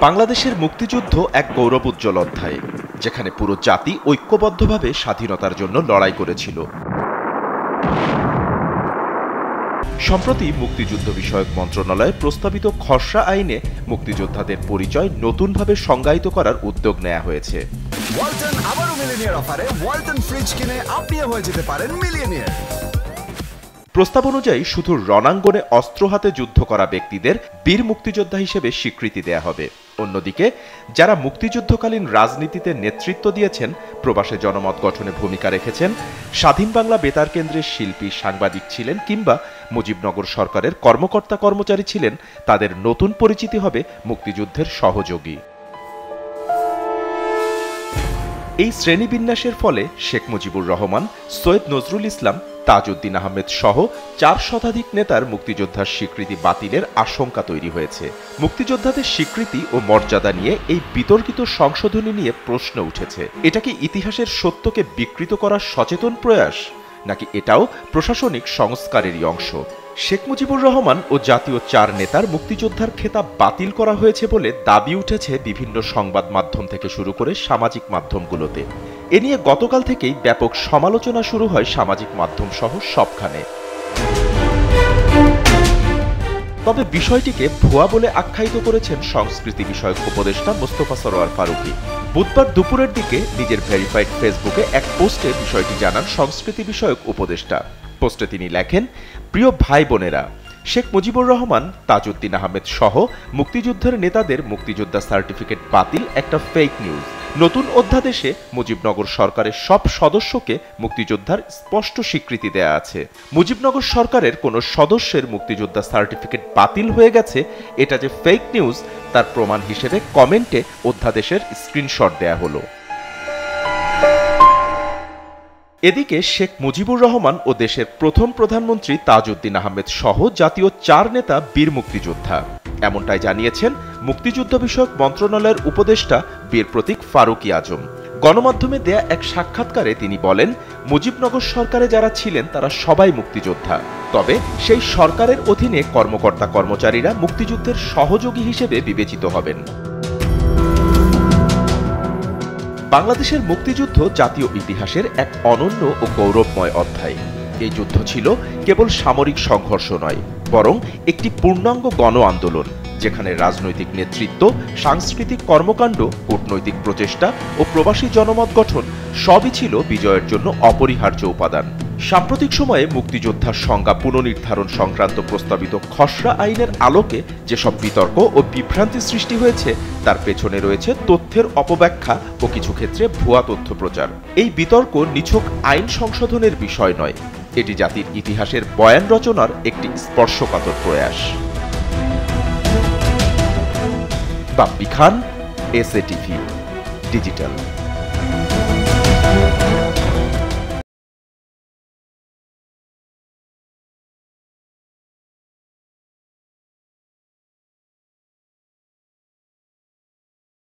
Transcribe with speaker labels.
Speaker 1: বাংলাদেশের মুক্তিযুদ্ধ এক গৌরবোজ্জ্বল অধ্যায়, যেখানে পুরো জাতি ঐক্যবদ্ধভাবে স্বাধীনতার জন্য লড়াই করেছিল। সম্প্রতি মুক্তিযুদ্ধ বিষয়ক মন্ত্রণালয় প্রস্তাবিত খসড়া আইনে মুক্তিযোদ্ধাদের পরিচয় নতুনভাবে সংজ্ঞায়িত করার উদ্যোগ নেওয়া হয়েছে।
Speaker 2: ওয়ালটন আবারও মিলিয়নিয়ার অফারে ওয়ালটন ফ্রিজ কিনে আপনিও হয়ে যেতে পারেন মিলিয়নিয়ার।
Speaker 1: প্রস্তাব অনুযায়ী শুধু রণাঙ্গনে অস্ত্র হাতে যুদ্ধ করা ব্যক্তিদের বীর মুক্তিযোদ্ধা হিসেবে স্বীকৃতি দেয়া হবে। অন্যদিকে যারা মুক্তিযুদ্ধকালীন রাজনীতিতে নেতৃত্ব দিয়েছেন, প্রবাসে জনমত গঠনে ভূমিকা রেখেছেন, স্বাধীন বাংলা বেতার কেন্দ্রের শিল্পী, সাংবাদিক ছিলেন কিংবা মুজিবনগর সরকারের কর্মকর্তা কর্মচারী ছিলেন, তাদের নতুন পরিচিতি হবে মুক্তিযুদ্ধের সহযোগী। এই শ্রেণীবিন্যাসের ফলে শেখ মুজিবুর রহমান, সৈয়দ নজরুল ইসলাম, তাজউদ্দিন আহমেদ সহ 4 শতাধিক নেতার মুক্তিযোদ্ধার স্বীকৃতি বাতিলের আশঙ্কা তৈরি হয়েছে। মুক্তিযোদ্ধাদের স্বীকৃতি ও মর্যাদা নিয়ে এই বিতর্কিত সংশোধনী নিয়ে প্রশ্ন উঠেছে। এটা কি ইতিহাসের সত্যকে বিকৃত করার সচেতন প্রয়াস, নাকি এটাও প্রশাসনিক সংস্কারেরই অংশ? শেখ মুজিবুর রহমান ও জাতীয় 4 নেতার মুক্তিযোদ্ধার খেতাব বাতিল করা হয়েছে বলে দাবি উঠেছে বিভিন্ন সংবাদ মাধ্যম থেকে শুরু করে সামাজিক মাধ্যমগুলোতে। এ নিয়ে গতকাল থেকেই ব্যাপক সমালোচনা শুরু হয় সামাজিক মাধ্যম সহ সবখানে। তবে বিষয়টিকে ভুয়া বলে আখ্যায়িত করেছেন সংস্কৃতি বিষয়ক উপদেষ্টা মোস্তফা সরোয়ার ফারুকী। বুধবার দুপুরের দিকে নিজের ভেরিফাইড ফেসবুকে এক পোস্টে বিষয়টি জানান সংস্কৃতি বিষয়ক উপদেষ্টা। পোস্টে তিনি লেখেন, প্রিয় ভাই বোনেরা, শেখ মুজিবুর রহমান, তাজউদ্দিন আহমেদ সহ মুক্তিযুদ্ধের নেতাদের মুক্তিযোদ্ধা সার্টিফিকেট বাতিল একটা ফেক নিউজ। নতুন অধ্যাদেশে মুজিবনগর সরকারের সব সদস্যকে মুক্তিযোদ্ধার স্পষ্ট স্বীকৃতি দেয়া আছে। মুজিবনগর সরকারের কোনো সদস্যের মুক্তিযোদ্ধা সার্টিফিকেট বাতিল হয়ে গেছে, এটা যে ফেক নিউজ তার প্রমাণ হিসেবে কমেন্টে অধ্যাদেশের স্ক্রিনশট দেয়া হলো। এদিকে শেখ মুজিবুর রহমান ও দেশের প্রথম প্রধানমন্ত্রী তাজউদ্দিন আহমেদ সহ জাতীয় 4 নেতা বীর মুক্তিযোদ্ধা, এমনটাই জানিয়েছেন মুক্তিযুদ্ধ বিষয়ক মন্ত্রণালয়ের উপদেষ্টা বীর প্রতীক ফারুকী আজম। গণমাধ্যমে দেয়া এক সাক্ষাৎকারে তিনি বলেন, মুজিবনগর সরকারে যারা ছিলেন তারা সবাই মুক্তিযোদ্ধা, তবে সেই সরকারের অধীনে কর্মকর্তা কর্মচারীরা মুক্তিযুদ্ধের সহযোগী হিসেবে বিবেচিত হবেন। বাংলাদেশের মুক্তিযুদ্ধ জাতীয় ইতিহাসের এক অনন্য ও গৌরবময় অধ্যায়। এই যুদ্ধ ছিল কেবল সামরিক সংঘর্ষ নয়, বরং একটি পূর্ণাঙ্গ গণ আন্দোলন, যেখানে রাজনৈতিক নেতৃত্ব, সাংস্কৃতিক কর্মকাণ্ড, কূটনৈতিক প্রচেষ্টা ও প্রবাসী জনমত গঠন সবই ছিল বিজয়ের জন্য অপরিহার্য উপাদান। সাম্প্রতিক সময়ে মুক্তিযোদ্ধার সংজ্ঞা পুনর্নির্ধারণ সংক্রান্ত প্রস্তাবিত খসড়া আইনের আলোকে যেসব বিতর্ক ও বিভ্রান্তি সৃষ্টি হয়েছে, তার পেছনে রয়েছে তথ্যের অপব্যাখ্যা ও কিছু ক্ষেত্রে ভুয়া তথ্য প্রচার। এই বিতর্ক নিছক আইন সংশোধনের বিষয় নয়, এটি জাতির ইতিহাসের বয়ান রচনার একটি স্পর্শকাতর প্রয়াস। বাপ্পি খান, এসএ টিভি ডিজিটাল।